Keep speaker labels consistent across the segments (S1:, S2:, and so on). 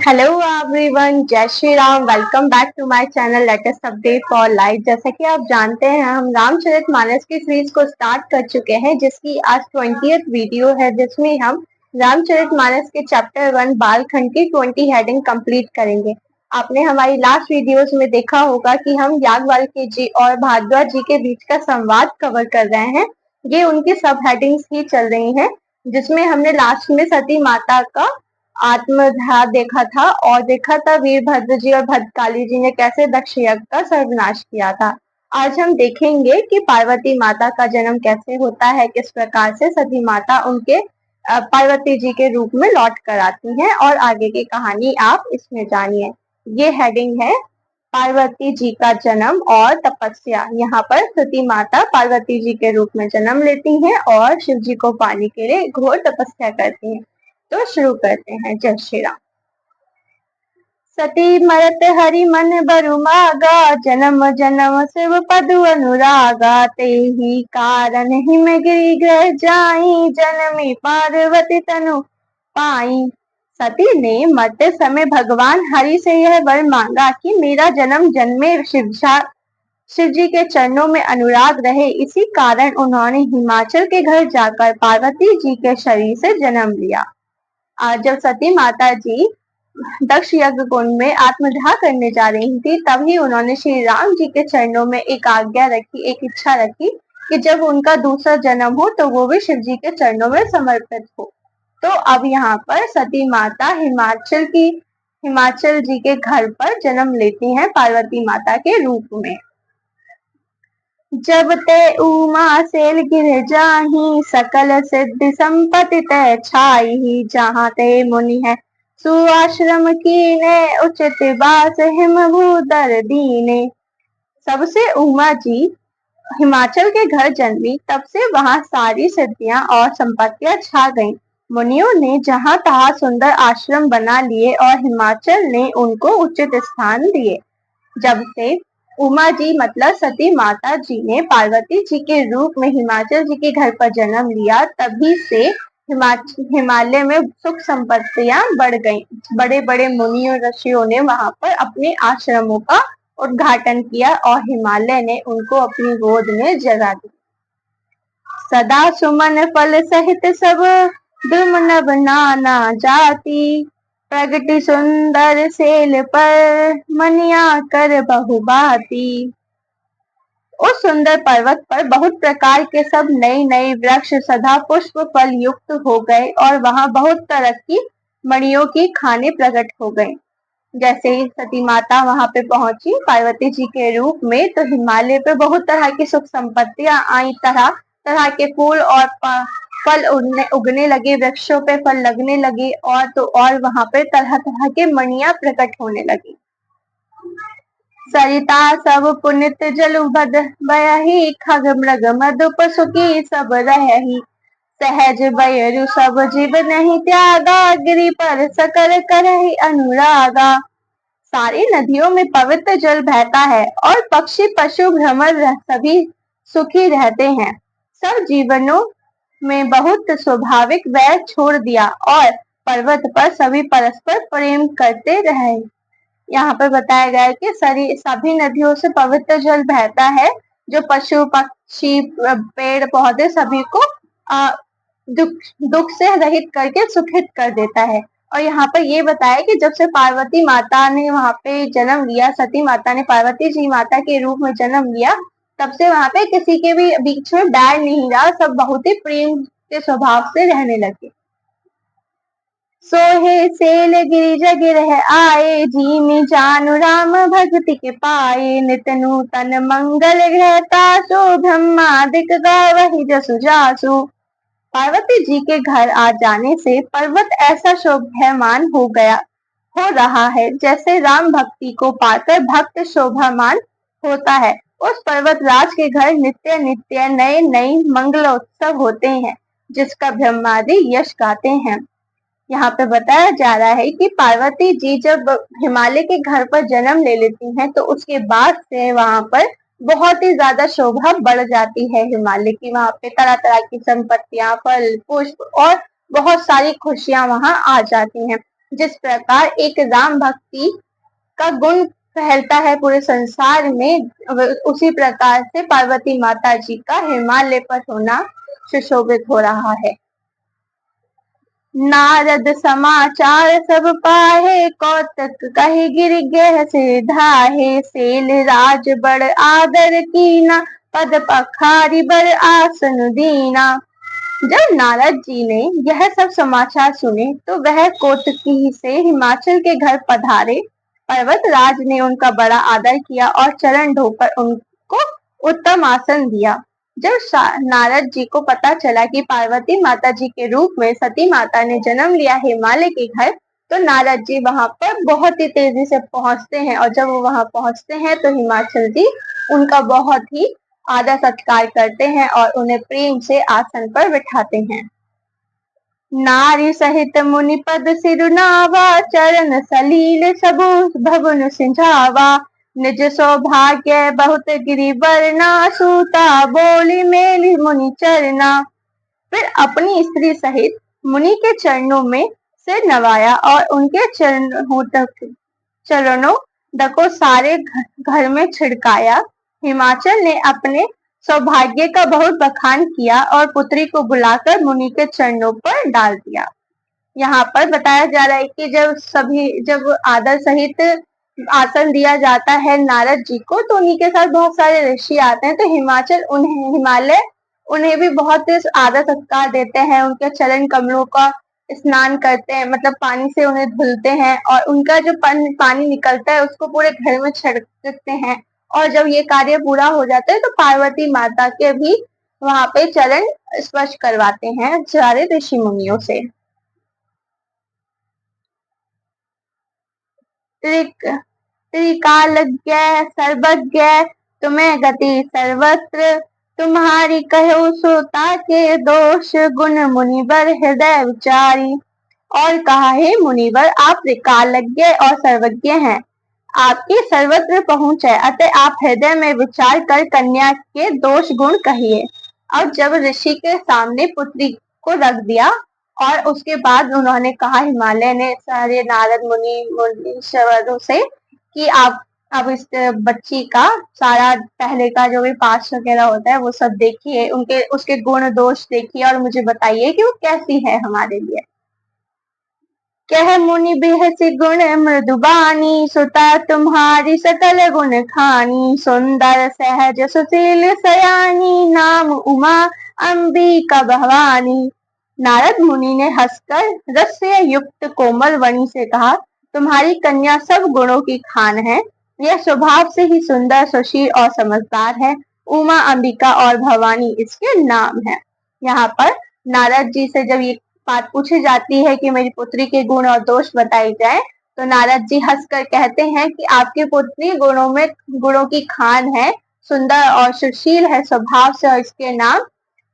S1: Hello everyone, जय Shri Ram. Welcome back to my channel latest update for life. जैसा कि आप जानते हैं, हम रामचरितमानस की सीरीज को स्टार्ट कर चुके हैं, जिसकी आज 20th वीडियो है, जिसमें हम रामचरितमानस के चैप्टर 1 बालखंड की 20 हेडिंग कंप्लीट करेंगे। आपने हमारी लास्ट वीडियोस में देखा होगा कि हम याज्ञवल्क्य जी और भारद्वाज जी के बीच का संवाद कवर कर रहे हैं। ये उनकी सब हेडिंग्स ही चल रही हैं, जिसमें हमने लास्ट में सती माता का आत्मदाह देखा था और देखा था वीरभद्र जी और भद्रकाली जी ने कैसे दक्ष यज्ञ का सर्वनाश किया था। आज हम देखेंगे कि पार्वती माता का जन्म कैसे होता है, किस प्रकार से सती माता उनके पार्वती जी के रूप में लौट कर आती हैं, और आगे की कहानी आप इसमें जानिए। ये हेडिंग है पार्वती जी का जन्म और तपस्या। यहाँ पर सती माता पार्वती जी के रूप में जन्म लेती हैं और शिव जी को पाने के लिए घोर तपस्या करती हैं। तो शुरू करते हैं। जय श्री राम। सती मरत हरि मन बरु मागा, जन्म जन्म शिव पदु अनुरागा। ते ही कारण हिम गिरि ग्रह जाई, जनमी पार्वती तनु पाई। सती ने मरते समय भगवान हरि से यह वर मांगा कि मेरा जन्म जन्मे शिव जी के चरणों में अनुराग रहे। इसी कारण उन्होंने हिमाचल के घर जाकर पार्वती जी के शरीर से जन्म लिया। जब सती माता जी दक्ष यज्ञ कुंड में आत्मदाह करने जा रही थी, तभी उन्होंने श्री राम जी के चरणों में एक आज्ञा रखी, एक इच्छा रखी कि जब उनका दूसरा जन्म हो तो वो भी शिव जी के चरणों में समर्पित हो। तो अब यहाँ पर सती माता हिमाचल जी के घर पर जन्म लेती हैं पार्वती माता के रूप में। जब ते उमा सेल गिर जाही, सकल सिद्धि संपत्ति तय छाई। जहाँ ते मुनि है सुआश्रम कीने, उचित बास हिम भूदर दीने। सबसे उमा जी हिमाचल के घर जन्मी, तब से वहां सारी सिद्धियां और संपत्तियां छा गईं। मुनियों ने जहां तहां सुंदर आश्रम बना लिए और हिमाचल ने उनको उचित स्थान दिए। जब से उमा जी मतलब सती माता जी ने पार्वती जी के रूप में हिमाचल जी के घर पर जन्म लिया, तभी से हिमालय में सुख संपत्तियां बढ़ गईं। बड़े बड़े मुनियों ऋषियों ने वहां पर अपने आश्रमों का उद्घाटन किया और हिमालय ने उनको अपनी गोद में जगा दी। सदा सुमन फल सहित सब द्रुम नभ नाना जाति, प्रगति सुंदर सेल पर मनिया कर बहुबाती। उस सुंदर पर्वत पर बहुत प्रकार के सब नए नए वृक्ष सदा पुष्प फल युक्त हो गए और वहां बहुत तरह की मणियों की खाने प्रकट हो गए। जैसे ही सती माता वहां पे पहुंची पार्वती जी के रूप में, तो हिमालय पे बहुत तरह की सुख संपत्तियां आई, तरह तरह के फूल और फल उगने लगे, वृक्षों पे फल लगने लगे, और वहां पे तरह तरह के मणियां प्रकट होने लगी। सरिता सब पुनित जल बद बयहि, खग मृग मधु पशु की सब रहहि। सहज बयरु सब जीव नहीं त्यागा, गिरि पर सकल करहि अनुरागा। सारी नदियों में पवित्र जल बहता है और पक्षी पशु भ्रमर सभी सुखी रहते हैं। सब जीवनों में बहुत स्वाभाविक वैर छोड़ दिया और पर्वत पर सभी परस्पर प्रेम करते रहे। यहाँ पर बताया गया है कि सभी नदियों से पवित्र जल बहता है, जो पशु पक्षी पेड़ पौधे सभी को दुख से रहित करके सुखित कर देता है। और यहाँ पर ये बताया कि जब से पार्वती माता ने वहां पे जन्म लिया, सती माता ने पार्वती जी माता के रूप में जन्म लिया, तब से वहां पे किसी के भी बीच में बैर नहीं रहा, सब बहुत ही प्रेम के स्वभाव से रहने लगे। सोहे सेल गिरि जगिरह आए, जीमि जानु राम भक्ति के पाए। नित नूतन मंगल रहता सो, ब्रह्मादिक गावहि जसु जासु। पार्वती जी के घर आ जाने से पर्वत ऐसा शोभायमान हो रहा है, जैसे राम भक्ति को पाकर भक्त शोभामान होता है। उस पर्वत राज के घर नित्य नित्य नए नए मंगलोत्सव होते हैं, जिसका ब्रह्मादि यश गाते हैं। यहाँ पे बताया जा रहा है कि पार्वती जी जब हिमालय के घर पर जन्म ले लेती हैं, तो उसके बाद से वहां पर बहुत ही ज्यादा शोभा बढ़ जाती है हिमालय की। वहां पे तरह तरह की संपत्तियां, फल, पुष्प और बहुत सारी खुशियां वहां आ जाती हैं। जिस प्रकार एक राम भक्ति का गुण फैलता है पूरे संसार में, उसी प्रकार से पार्वती माता जी का हिमालय पर होना सुशोभित हो रहा है। नारद समाचार सब पाहे, कौतक कहि गिर गेह से धाहे। सेल राज बड़ आदर कीना, पद पखारी बड़ आसन दीना। जब नारद जी ने यह सब समाचार सुने तो वह कौतुकी से हिमाचल के घर पधारे। पर्वतराज ने उनका बड़ा आदर किया और चरण धोकर उनको उत्तम आसन दिया। जब नारद जी को पता चला कि पार्वती माता जी के रूप में सती माता ने जन्म लिया हिमालय के घर, तो नारद जी वहां पर बहुत ही तेजी से पहुंचते हैं और जब वो वहां पहुंचते हैं तो हिमाचल जी उनका बहुत ही आदर सत्कार करते हैं और उन्हें प्रेम से आसन पर बिठाते हैं। नारी सहित मुनि पद सिरुनावा, चरण सलील सबु भवन सिंझावा। निज सौभाग्य बहुत गिरि बरना, सूता बोली मेली मुनि चरना। फिर अपनी स्त्री सहित मुनि के चरणों में सिर नवाया और उनके चरणों को सारे घर में छिड़काया। हिमाचल ने अपने सौभाग्य का बहुत बखान किया और पुत्री को बुलाकर मुनि के चरणों पर डाल दिया। यहाँ पर बताया जा रहा है कि जब आदर सहित आसन दिया जाता है नारद जी को, तो उन्हीं के साथ बहुत सारे ऋषि आते हैं, तो हिमालय उन्हें भी बहुत आदर सत्कार देते हैं, उनके चरण कमलों का स्नान करते हैं, मतलब पानी से उन्हें धुलते हैं और उनका जो पानी निकलता है उसको पूरे घर में छिड़कते हैं। और जब ये कार्य पूरा हो जाता है तो पार्वती माता के भी वहां पे चरण स्पर्श करवाते हैं सारे ऋषि मुनियों से। त्रिकालज्ञ सर्वज्ञ तुम्हें गति सर्वत्र, तुम्हारी कहो सोता के दोष, गुण मुनिवर हृदय विचारी। और कहा, हे मुनिवर, आप त्रिकालज्ञ और सर्वज्ञ हैं, आपकी सर्वत्र पहुंच है, अतः आप हृदय में विचार कर कन्या के दोष गुण कहिए। अब जब ऋषि के सामने पुत्री को रख दिया और उसके बाद उन्होंने कहा, हिमालय ने सारे नारद मुनीश्वरों से कि आप अब इस बच्ची का सारा पहले का जो भी पास्ट वगैरह होता है वो सब देखिए, उसके गुण दोष देखिए और मुझे बताइए कि वो कैसी है हमारे लिए। कह मुनि बेहसी गुण मृदुबानी, सुता तुम्हारी सकल गुण खानी। सुंदर सहज सुशील सयानी, नाम उमा अंबिका भवानी। नारद मुनि ने हंसकर रस से युक्त कोमल वाणी से कहा, तुम्हारी कन्या सब गुणों की खान है। यह स्वभाव से ही सुंदर, सुशील और समझदार है। उमा, अंबिका और भवानी इसके नाम है। यहाँ पर नारद जी से जब ये बात पूछी जाती है कि मेरी पुत्री के गुण और दोष बताए जाए, तो नारद जी हंसकर कहते हैं कि आपकी पुत्री गुणों की खान है, सुंदर और सुशील है स्वभाव से, और इसके नाम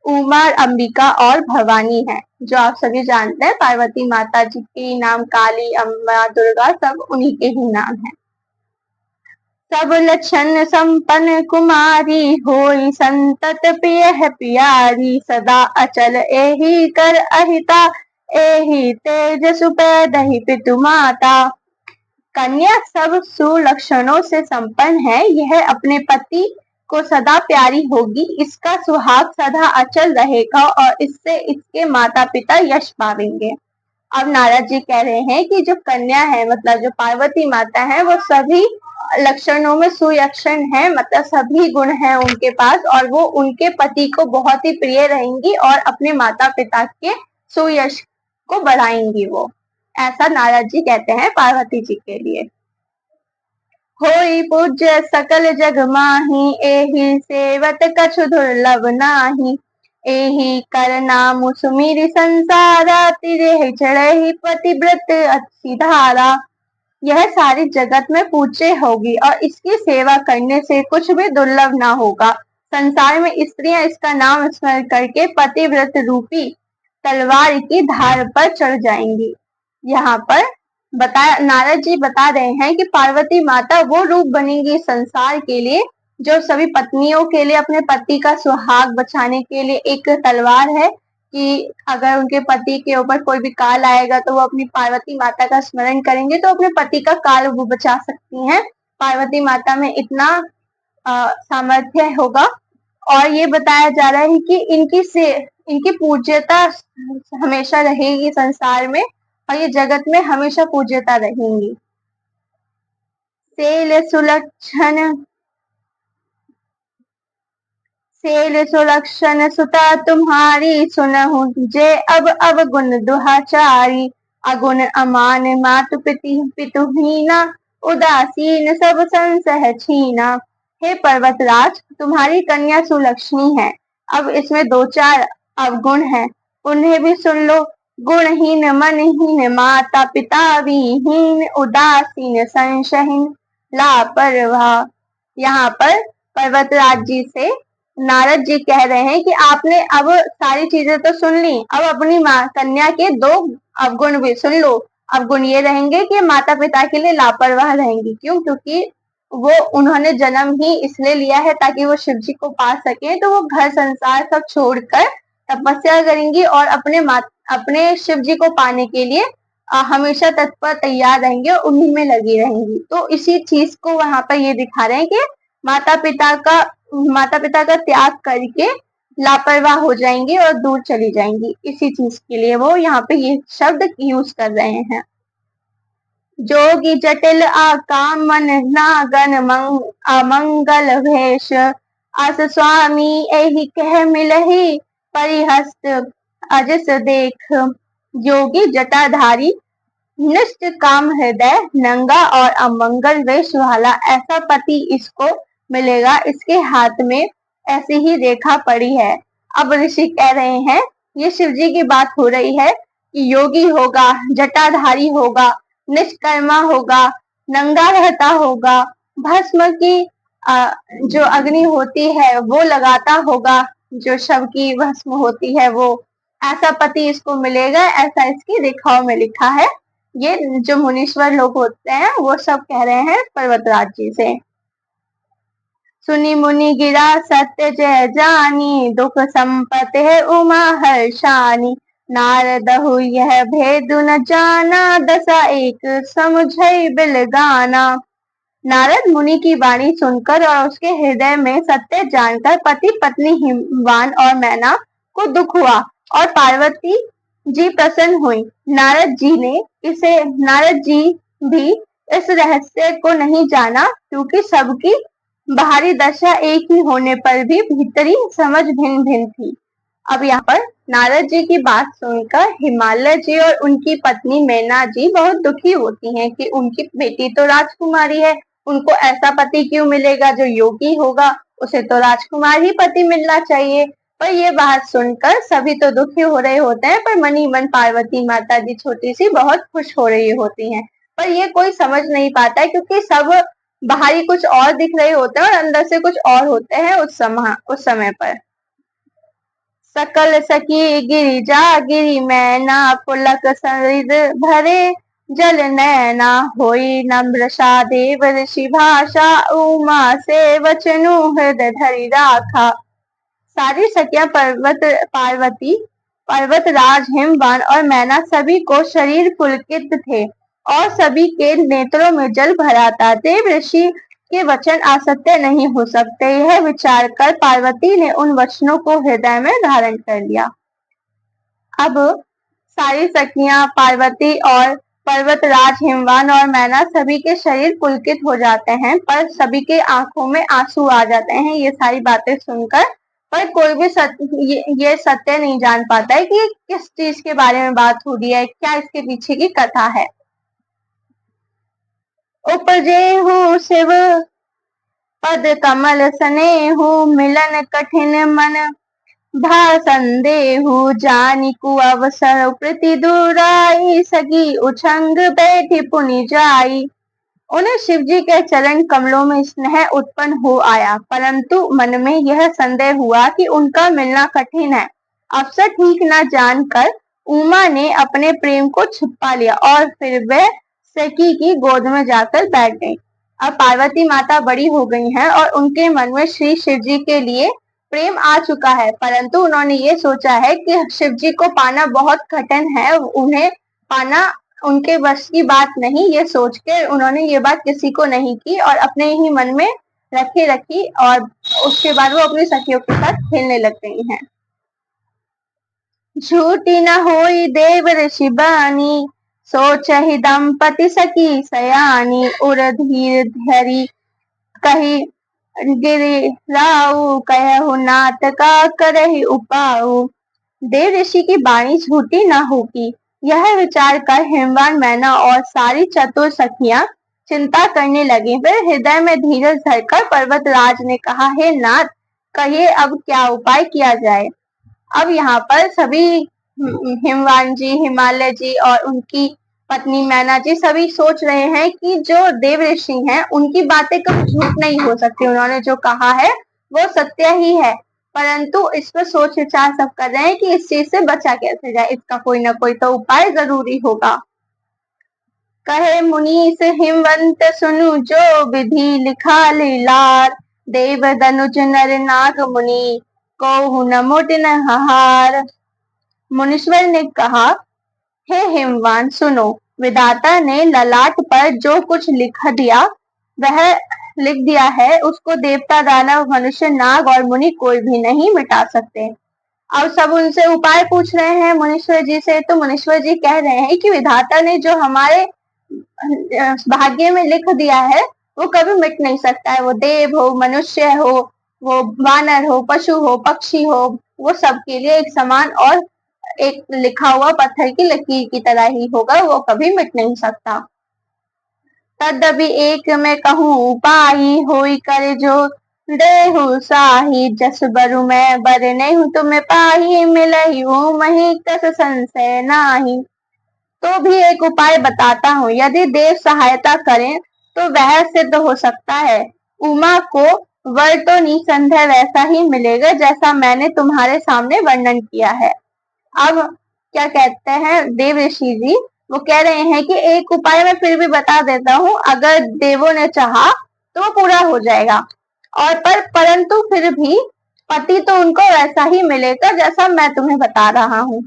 S1: उमा, अंबिका और भवानी है। जो आप सभी जानते हैं पार्वती माता जी के नाम काली, अम्बा, दुर्गा सब उन्हीं के ही नाम है। सब लक्षण संपन्न कुमारी, होई संतत प्रिय है प्यारी। सदा अचल एहि कर अहिता, एहि तेज सुपैदहि पितु माता। कन्या सब सुलक्षणों से संपन्न है, यह अपने पति को सदा प्यारी होगी, इसका सुहाग सदा अचल रहेगा और इससे इसके माता पिता यश पावेंगे। अब नारद जी कह रहे हैं कि जो कन्या है, मतलब जो पार्वती माता है, वो सभी लक्षणों में सुलक्षण है, मतलब सभी गुण हैं उनके पास और वो उनके पति को बहुत ही प्रिय रहेंगी और अपने माता पिता के सुयश को बढ़ाएंगी वो। ऐसा नारद जी कहते हैं पार्वती जी के लिए। होई पूज्य सकल जग माही, एहि सेवत कछु दुर्लभ नाही। एहि कर नाम सुमिरि संसारा, तिरे चढ़हि पतिव्रत अच्छी धारा। यह सारी जगत में पूज्य होगी और इसकी सेवा करने से कुछ भी दुर्लभ ना होगा। संसार में स्त्रियां इसका नाम स्मरण करके पतिव्रत रूपी तलवार की धार पर चढ़ जाएंगी। यहाँ पर नारद जी बता रहे हैं कि पार्वती माता वो रूप बनेगी संसार के लिए जो सभी पत्नियों के लिए अपने पति का सुहाग बचाने के लिए एक तलवार है, कि अगर उनके पति के ऊपर कोई भी काल आएगा तो वो अपनी पार्वती माता का स्मरण करेंगे तो अपने पति का काल वो बचा सकती हैं। पार्वती माता में इतना सामर्थ्य होगा। और ये बताया जा रहा है कि इनकी पूज्यता हमेशा रहेगी संसार में और ये जगत में हमेशा पूज्यता रहेंगी। सेल सुलक्षण सुता तुम्हारी सुनहु जे अब अवगुण दुहाचारी अगुण अमान मातु पितुहीना उदासीन सब संसह छीना। हे पर्वतराज, तुम्हारी कन्या सुलक्षणी है। अब इसमें 2-4 अवगुण हैं, उन्हें भी सुन लो। गुणहीन मनहीन माता पिता विहीन उदासीन संशयहीन लापरवाह। यहाँ पर पर्वतराज जी से नारद जी कह रहे हैं कि आपने अब सारी चीजें तो सुन ली, अब अपनी कन्या के 2 अवगुण भी सुन लो। अवगुण ये रहेंगे कि माता पिता के लिए लापरवाह रहेंगी। क्यों? क्योंकि वो उन्होंने जन्म ही इसलिए लिया है ताकि वो शिव जी को पा सके, तो वो घर संसार सब छोड़कर तपस्या करेंगी और अपने शिव जी को पाने के लिए हमेशा तत्पर तैयार रहेंगे और उन्हीं में लगी रहेंगी। तो इसी चीज को वहां पर ये दिखा रहे हैं कि माता पिता का त्याग करके लापरवाह हो जाएंगी और दूर चली जाएंगी। इसी चीज के लिए वो यहाँ पे ये शब्द यूज कर रहे हैं। जोगी जटिल आकामन नागन अमंगल भेष अस स्वामी एहि कह मिलहि परिहस्त अजस देख। योगी जटाधारी निष्काम हृदय नंगा और अमंगल वेश वाला ऐसा पति इसको मिलेगा। इसके हाथ में ऐसी ही रेखा पड़ी है। अब ऋषि कह रहे हैं, ये शिव जी की बात हो रही है कि योगी होगा, जटाधारी होगा, निष्कर्मा होगा, नंगा रहता होगा, भस्म की जो अग्नि होती है वो लगाता होगा, जो शव की भस्म होती है वो, ऐसा पति इसको मिलेगा, ऐसा इसकी रेखाओं में लिखा है। ये जो मुनीश्वर लोग होते हैं वो सब कह रहे हैं पर्वतराज जी से। सुनी मुनि गिरा सत्य जय जानी दुख संपत है उमा हर्षानी नारदहु यह भेद न जाना दशा एक समझई बिल गाना। नारद मुनि की वाणी सुनकर और उसके हृदय में सत्य जानकर पति पत्नी हिमवान और मैना को दुख हुआ और पार्वती जी प्रसन्न हुई। नारद जी भी इस रहस्य को नहीं जाना, क्योंकि सबकी बाहरी दशा एक ही होने पर भी भीतरी समझ भिन्न भिन्न थी। अब यहाँ पर नारद जी की बात सुनकर हिमालय जी और उनकी पत्नी मैना जी बहुत दुखी होती हैं कि उनकी बेटी तो राजकुमारी है, उनको ऐसा पति क्यों मिलेगा जो योगी होगा, उसे तो राजकुमार ही पति मिलना चाहिए। पर ये बात सुनकर सभी तो दुखी हो रहे होते हैं, पर मन ही मन पार्वती माता जी छोटी सी बहुत खुश हो रही होती हैं। पर ये कोई समझ नहीं पाता है, क्योंकि सब बाहरी कुछ और दिख रहे होते हैं और अंदर से कुछ और होते हैं उस समय पर। सकल सखी गिरिजा गिरी मैना पुलक सरिद भरे जल नैना होई नम्र देव ऋषि भाषा उमा से वचनु हृदय धरि राखा। सारी सखियां पार्वती पर्वतराज हिमवान और मैना सभी को शरीर पुलकित थे और सभी के नेत्रों में जल भराता। देव ऋषि के वचन असत्य नहीं हो सकते, यह विचार कर पार्वती ने उन वचनों को हृदय में धारण कर लिया। अब सारी सखियां पार्वती और पर्वतराज हिमवान और मैना सभी के शरीर पुलकित हो जाते हैं, पर सभी के आंखों में आंसू आ जाते हैं ये सारी बातें सुनकर। पर कोई भी ये सत्य नहीं जान पाता है कि किस चीज के बारे में बात हो रही है, क्या इसके पीछे की कथा है। उपजे हूँ शिव पद कमल स्नेहु मिलन कठिन मन भा संदेहु जानिकु अवसर प्रति दुराई सगी उछंग बैठी पुनि जाई। उन्हें शिव जी के चरण कमलों में स्नेह उत्पन्न हो आया, परंतु मन में यह संदेह हुआ कि उनका मिलना कठिन है। अवसर ठीक न जानकर उमा ने अपने प्रेम को छिपा लिया और फिर वह सखी की गोद में जाकर बैठ गई। अब पार्वती माता बड़ी हो गई हैं और उनके मन में श्री शिव जी के लिए प्रेम आ चुका है, परंतु उन्होंने ये सोचा है कि शिव जी को पाना बहुत कठिन है, उन्हें पाना उनके बस की बात नहीं, ये सोच के उन्होंने ये बात किसी को नहीं की और अपने ही मन में रखी और उसके बाद वो अपनी सखियों के साथ खेलने लग गई हैं। झूठी न होई देव ऋषि बानी, सोचहि दंपति सखी सयानी, उर धीर धरी कही गिरि राऊ, कहु नाथ का करहि उपाऊ। देव ऋषि की वाणी झूठी न होगी, यह विचार कर हिमवान मैना और सारी चतुर सखियां चिंता करने लगी। फिर हृदय में धीरज धरकर पर्वतराज ने कहा, हे नाथ, कहिए अब क्या उपाय किया जाए। अब यहाँ पर सभी हिमवान जी, हिमालय जी और उनकी पत्नी मैना जी सभी सोच रहे हैं कि जो देव ऋषि हैं उनकी बातें कभी झूठ नहीं हो सकती, उन्होंने जो कहा है वो सत्य ही है। परंतु इस पर सोच विचार सब कर रहे हैं कि इस चीज से बचा कैसे जाए, इसका कोई ना कोई तो उपाय जरूरी होगा। कहे मुनीस हिमवंत सुनु, जो विधि लिखा लीलार, देव दनुज नर नाग मुनि, को न मोट न हार। मुनीश्वर ने कहा, हे हिमवान सुनो, विधाता ने ललाट पर जो कुछ वह लिख दिया है, उसको देवता दानव मनुष्य नाग और मुनि कोई भी नहीं मिटा सकते। अब सब उनसे उपाय पूछ रहे हैं मुनीश्वर जी से, तो मुनीश्वर जी कह रहे हैं कि विधाता ने जो हमारे भाग्य में लिख दिया है वो कभी मिट नहीं सकता है। वो देव हो, मनुष्य हो, वो वानर हो, पशु हो, पक्षी हो, वो सबके लिए एक समान और एक लिखा हुआ पत्थर की लकीर की तरह ही होगा, वो कभी मिट नहीं सकता। तदबि एक मैं कहूँ उपाय, होई करे जो देहु साही, जस बरु मैं बर नहीं हूँ तुम्हें पाही, मिलही हूँ मही कस संशय नाही। तो भी एक उपाय बताता हूँ, यदि देव सहायता करें तो वह सिद्ध हो सकता है। उमा को वर तो निसंदेह वैसा ही मिलेगा जैसा मैंने तुम्हारे सामने वर्णन किया है। अब क्या कहते हैं देव ऋषि जी, वो कह रहे हैं कि एक उपाय मैं फिर भी बता देता हूँ, अगर देवों ने चाहा तो वो पूरा हो जाएगा, और परंतु फिर भी पति तो उनको वैसा ही मिलेगा जैसा मैं तुम्हें बता रहा हूँ।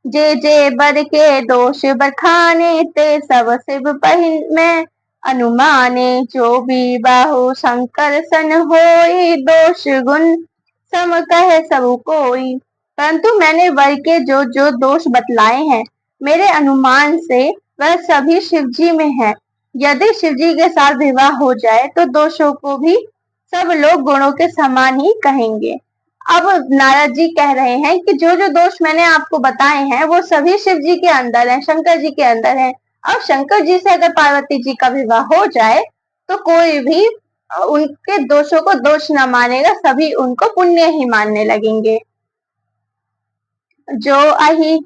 S1: जे जे बर के दोष बखाने, ते सब शिव पहिन में अनुमाने, जो भी बाहु शंकर सन होई, दोष गुण सम कहे सब कोई। परंतु मैंने वर के जो जो दोष बतलाए हैं, मेरे अनुमान से वह सभी शिव जी में है। यदि शिव जी के साथ विवाह हो जाए तो दोषों को भी सब लोग गुणों के समान ही कहेंगे। अब नारद जी कह रहे हैं कि जो जो दोष मैंने आपको बताए हैं वो सभी शिव जी के अंदर है, शंकर जी के अंदर है। अब शंकर जी से अगर पार्वती जी का विवाह हो जाए तो कोई भी उनके दोषों को दोष न मानेगा, सभी उनको पुण्य ही मानने लगेंगे। जो अहि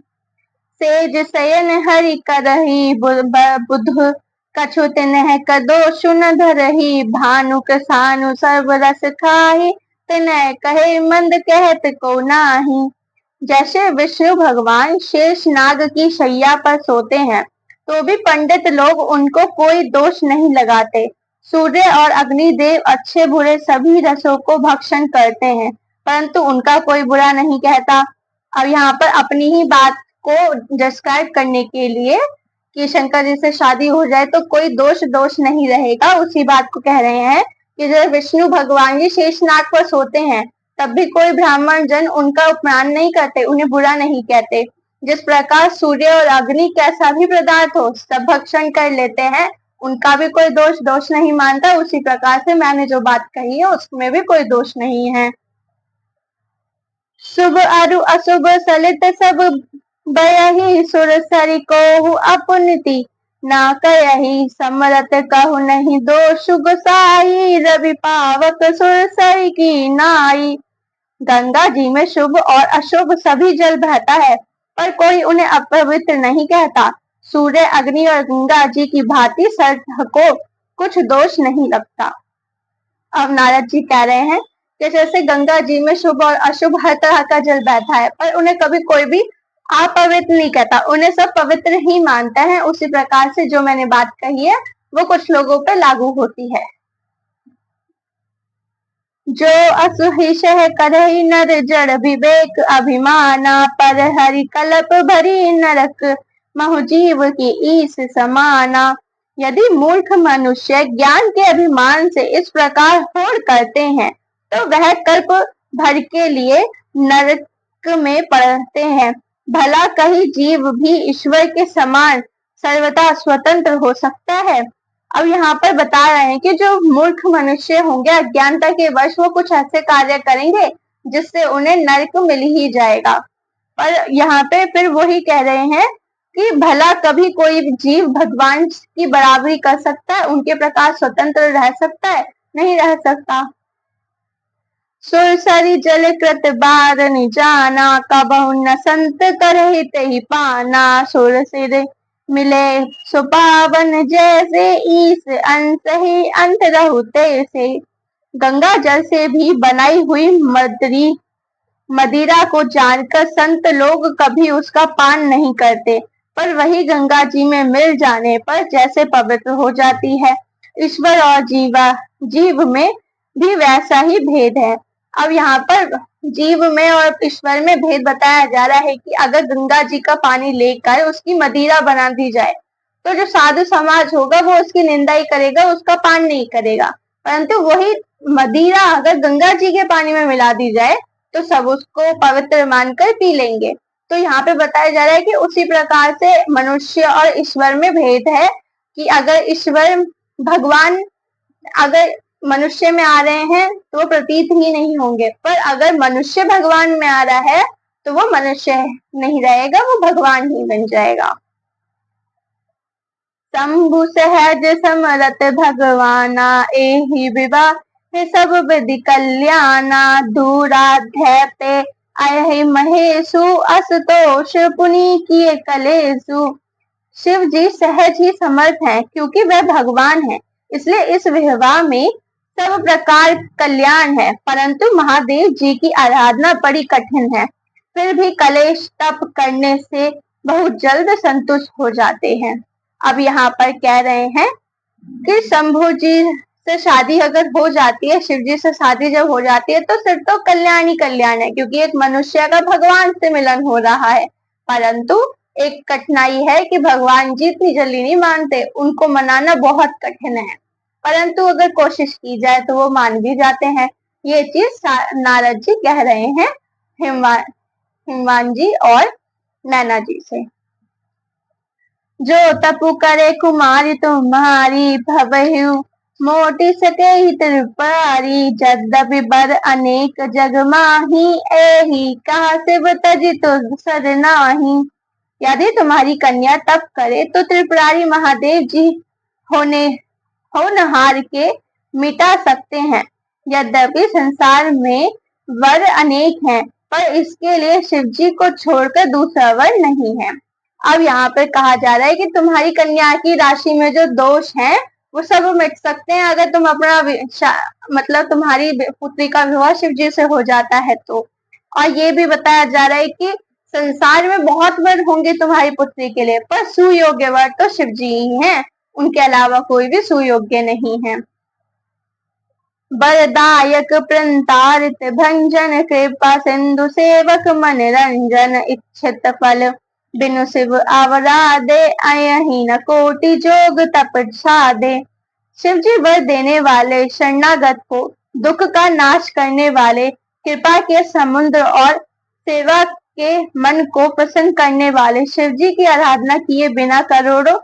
S1: सेज शयन हरि करही, बुध कछु तिन्ह कदोष न धरही, भानु सानु सर्व रस खाही, तिन्ह कहे मंद कहत को नाही। जैसे विष्णु भगवान शेष नाग की शैया पर सोते हैं तो भी पंडित लोग उनको कोई दोष नहीं लगाते। सूर्य और अग्निदेव अच्छे बुरे सभी रसों को भक्षण करते हैं, परंतु उनका कोई बुरा नहीं कहता। अब यहाँ पर अपनी ही बात को डिस्क्राइब करने के लिए कि शंकर जी से शादी हो जाए तो कोई दोष नहीं रहेगा, उसी बात को कह रहे हैं कि जब विष्णु भगवान जी शेषनाग पर सोते हैं तब भी कोई ब्राह्मण जन उनका उपमान नहीं करते, उन्हें बुरा नहीं कहते। जिस प्रकार सूर्य और अग्नि कैसा भी पदार्थ हो सब भक्षण कर लेते हैं, उनका भी कोई दोष नहीं मानता, उसी प्रकार से मैंने जो बात कही है उसमें भी कोई दोष नहीं है। शुभ अरु अशुभ सलित सब बयहि, सुर सरि कोहु अपुनीति ना कयहि, समरत कहु नहीं दोष गोसाई, रवि पावक सुर सरि की नाई। गंगा जी में शुभ और अशुभ सभी जल बहता है, पर कोई उन्हें अपवित्र नहीं कहता। सूर्य, अग्नि और गंगा जी की भांति सर को कुछ दोष नहीं लगता। अब नारद जी कह रहे हैं कि जैसे गंगा जी में शुभ और अशुभ हर तरह का जल बहता है, पर उन्हें कभी कोई भी अपवित्र नहीं कहता, उन्हें सब पवित्र ही मानता है। उसी प्रकार से जो मैंने बात कही है वो कुछ लोगों पर लागू होती है। जो असुहिषह करहि नर जड़ विवेक अभिमाना, पर हरि कल्प भरी नरक महु जीव की ईस समाना। यदि मूर्ख मनुष्य ज्ञान के अभिमान से इस प्रकार होड़ करते हैं तो वह कल्प भर के लिए नरक में पड़ते हैं। भला कहीं जीव भी ईश्वर के समान सर्वथा स्वतंत्र हो सकता है। अब यहाँ पर बता रहे हैं कि जो मूर्ख मनुष्य होंगे, अज्ञानता के वश वो कुछ ऐसे कार्य करेंगे जिससे उन्हें नरक मिल ही जाएगा। पर यहाँ पे फिर वही कह रहे हैं कि भला कभी कोई जीव भगवान की बराबरी कर सकता है, उनके प्रकार स्वतंत्र रह सकता है? नहीं रह सकता। सुरसरी जल कृत बार जाना, कबहु न संत करहि तेहि पाना। सुर सिर मिले सुपावन जैसे, ईस अंश ही अंत रहु तैसे। गंगा जल से भी बनाई हुई मदिरा को जानकर संत लोग कभी उसका पान नहीं करते, पर वही गंगा जी में मिल जाने पर जैसे पवित्र हो जाती है। ईश्वर और जीव में भी वैसा ही भेद है। अब यहाँ पर जीव में और ईश्वर में भेद बताया जा रहा है कि अगर गंगा जी का पानी लेकर उसकी मदिरा बना दी जाए तो जो साधु समाज होगा वो उसकी निंदा ही करेगा, उसका पान नहीं करेगा। परंतु वही मदिरा अगर गंगा जी के पानी में मिला दी जाए तो सब उसको पवित्र मानकर पी लेंगे। तो यहाँ पे बताया जा रहा है कि उसी प्रकार से मनुष्य और ईश्वर में भेद है कि अगर ईश्वर भगवान अगर मनुष्य में आ रहे हैं तो वो प्रतीत ही नहीं होंगे, पर अगर मनुष्य भगवान में आ रहा है तो वो मनुष्य नहीं रहेगा, वो भगवान ही बन जाएगा। शंभु सहज समरत भगवाना, एहि विवाह सब विधि कल्याणा। दूराध्याय अहि महेशु, असुतोष पुनि किए कलेशु। शिव जी सहज ही समर्थ हैं क्योंकि वह भगवान है, इसलिए इस विवाह में सब प्रकार कल्याण है। परंतु महादेव जी की आराधना बड़ी कठिन है, फिर भी कलेश तप करने से बहुत जल्द संतुष्ट हो जाते हैं। अब यहाँ पर कह रहे हैं कि शंभु जी से शादी अगर हो जाती है, शिव जी से शादी जब हो जाती है तो सिर्फ तो कल्याण ही कल्याण है, क्योंकि एक मनुष्य का भगवान से मिलन हो रहा है। परंतु एक कठिनाई है कि भगवान जी इतनी जल्दी नहीं मानते, उनको मनाना बहुत कठिन है। परंतु अगर कोशिश की जाए तो वो मान भी जाते हैं। ये चीज नारद जी कह रहे हैं हिमवान जी और नैना जी से। जो तपु करे कुमारी तुम्हारी, भवहु मोटी सके त्रिपुरारी। यद्यपि बर अनेक जग माही, एही कहा शिव तज तो सर नाही। यदि तुम्हारी कन्या तप करे तो त्रिपुरारी महादेव जी होनहार के मिटा सकते हैं। यद्यपि संसार में वर अनेक हैं, पर इसके लिए शिव जी को छोड़कर दूसरा वर नहीं है। अब यहाँ पर कहा जा रहा है कि तुम्हारी कन्या की राशि में जो दोष हैं वो सब मिट सकते हैं अगर तुम अपना मतलब तुम्हारी पुत्री का विवाह शिव जी से हो जाता है तो। और ये भी बताया जा रहा है कि संसार में बहुत वर होंगे तुम्हारी पुत्री के लिए, पर सुयोग्य वर तो शिव जी ही हैं, उनके अलावा कोई भी सुयोग्य नहीं है। बरदायक प्रंतारित भंजन, कृपा सिंधु सेवक मन रंजन। इच्छित फल बिनु शिव आवरादे, अयहि न कोटि जोग तप साधे। शिव जी वर देने वाले, शरणागत को दुख का नाश करने वाले, कृपा के समुद्र और सेवा के मन को प्रसन्न करने वाले। शिव जी की आराधना किए बिना करोड़ों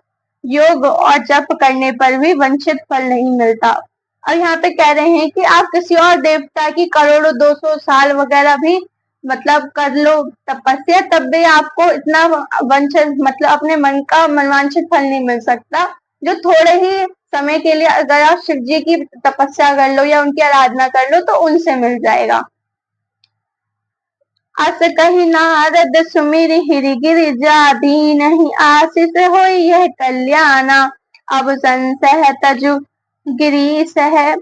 S1: योग और जप करने पर भी वंचित फल नहीं मिलता। और यहाँ पे कह रहे हैं कि आप किसी और देवता की करोड़ों 200 साल वगैरह भी मतलब कर लो तपस्या, तब भी आपको इतना वंचित मतलब अपने मन का मनवांछित फल नहीं मिल सकता जो थोड़े ही समय के लिए अगर आप शिव जी की तपस्या कर लो या उनकी आराधना कर लो तो उनसे मिल जाएगा। अस कही नारद सुमिर हिरि गिरिजा, दीन ही आशीष हो यह कल्याणा। अब संशय तजु गिरीश है।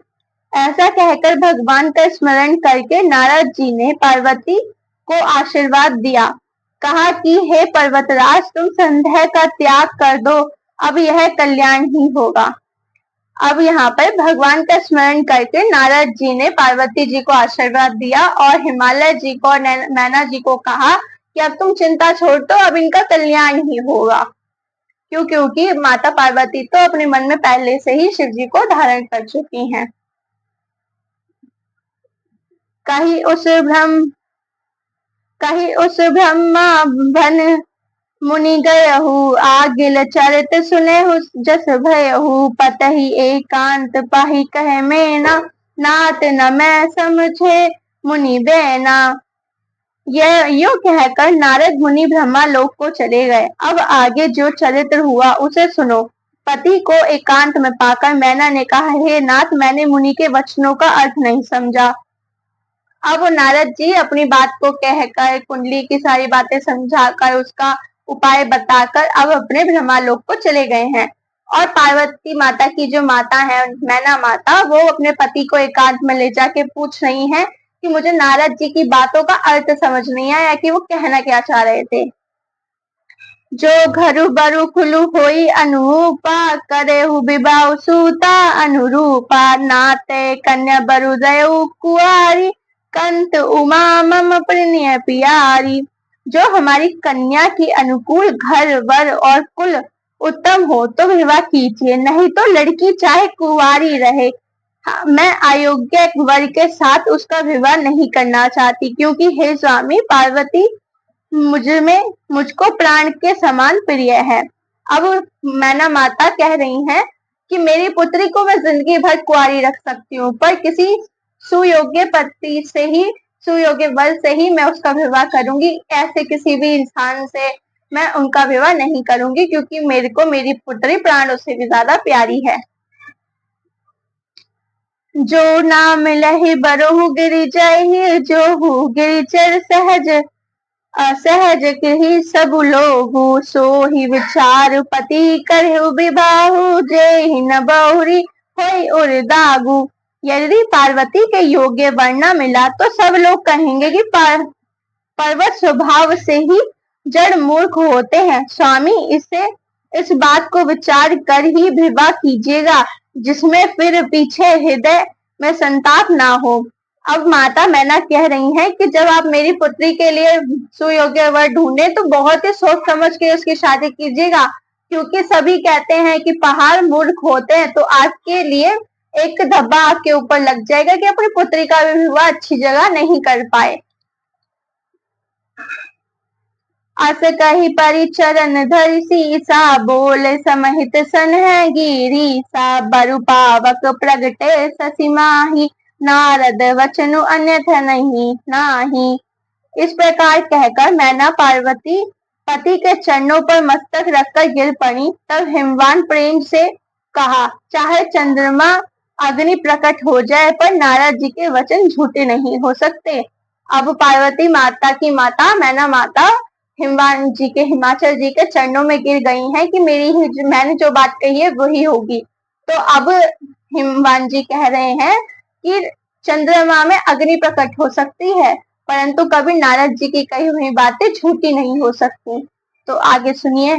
S1: ऐसा कहकर भगवान का स्मरण करके नारद जी ने पार्वती को आशीर्वाद दिया। कहा कि हे पर्वतराज, तुम संदेह का त्याग कर दो, अब यह कल्याण ही होगा। अब यहाँ पर भगवान का स्मरण करके नारद जी ने पार्वती जी को आशीर्वाद दिया और हिमालय जी को और मैना जी को कहा कि अब तुम चिंता छोड़ दो, अब इनका कल्याण ही होगा। क्यों? क्योंकि माता पार्वती तो अपने मन में पहले से ही शिव जी को धारण कर चुकी हैं। कहीं उस ब्रह्मा भन मुनि गयहु, आगिल चरित सुनेहु जस भयहु, पतहि एकांत पाहि कहे मेना, नात न मैं समझे मुनि बैना। यह यूं कहकर नारद मुनि ब्रह्मा लोक को चले गए। अब आगे जो चरित्र हुआ उसे सुनो। पति को एकांत में पाकर मैना ने कहा, हे नाथ, मैंने मुनि के वचनों का अर्थ नहीं समझा। अब नारद जी अपनी बात को कहकर, कुंडली की सारी बातें समझाकर, उसका उपाय बताकर अब अपने ब्रह्मालोक को चले गए हैं। और पार्वती माता की जो माता है, मैना माता, वो अपने पति को एकांत में ले जाके पूछ रही हैं कि मुझे नारद जी की बातों का अर्थ समझ नहीं आया कि वो कहना क्या चाह रहे थे। जो घरु बरु खुलु होई अनुरूपा, करेहु विवाह सूता अनुरूपा, नाते कन्या बरु दयु कुआरी, कंत उमा मम प्रिय पियारी। जो हमारी कन्या की अनुकूल घर वर और कुल उत्तम हो तो विवाह कीजिए, नहीं तो लड़की चाहे कुंवारी रहे। मैं अयोग्य वर के साथ उसका विवाह नहीं करना चाहती, क्योंकि हे स्वामी, पार्वती मुझको प्राण के समान प्रिय है। अब मैना माता कह रही हैं कि मेरी पुत्री को मैं जिंदगी भर कुंवारी रख सकती हूँ, पर किसी सुयोग्य पति से ही, सुयोग्य वर से ही मैं उसका विवाह करूंगी। ऐसे किसी भी इंसान से मैं उनका विवाह नहीं करूंगी, क्योंकि मेरे को मेरी पुत्री प्राणों से भी ज्यादा प्यारी है। जो नाम लहि बरहु गिरि जाहि, जो हु गिरिचर सहज असहज ही सब लोगु, सो ही विचार पति करहु विबाहु, जे न बहुरी होई उर्दागु। यदि पार्वती के योग्य वर न मिला तो सब लोग कहेंगे कि पर्वत स्वभाव से ही जड़ मूर्ख होते हैं। स्वामी, इस बात को विचार कर ही विवाह कीजिएगा, जिसमें फिर पीछे हृदय में संताप ना हो। अब माता मैना कह रही हैं कि जब आप मेरी पुत्री के लिए सुयोग्य वर ढूंढे तो बहुत ही सोच समझ के उसकी शादी कीजिएगा, क्योंकि सभी कहते हैं कि पहाड़ मूर्ख होते हैं। तो आपके लिए एक धब्बा आपके ऊपर लग जाएगा कि अपनी पुत्री का भी विवाह अच्छी जगह नहीं कर पाए। अस कही परिचरण धरि सीसा, बोल समहित सन है गिरी सा, बरु पावक प्रगटे ससी माही, नारद वचनु अन्यथा नहीं नाही। इस प्रकार कहकर मैना पार्वती पति के चरणों पर मस्तक रखकर गिर पड़ी। तब हिमवान प्रेम से कहा, चाहे चंद्रमा अग्नि प्रकट हो जाए, पर नारद जी के वचन झूठे नहीं हो सकते। अब पार्वती माता की माता मैना माता हिमवान जी के, हिमाचल जी के चरणों में गिर गई हैं कि मैंने जो बात कही है वही होगी। तो अब हिमवान जी कह रहे हैं कि चंद्रमा में अग्नि प्रकट हो सकती है, परंतु कभी नारद जी की कही हुई बातें झूठी नहीं हो सकती। तो आगे सुनिए।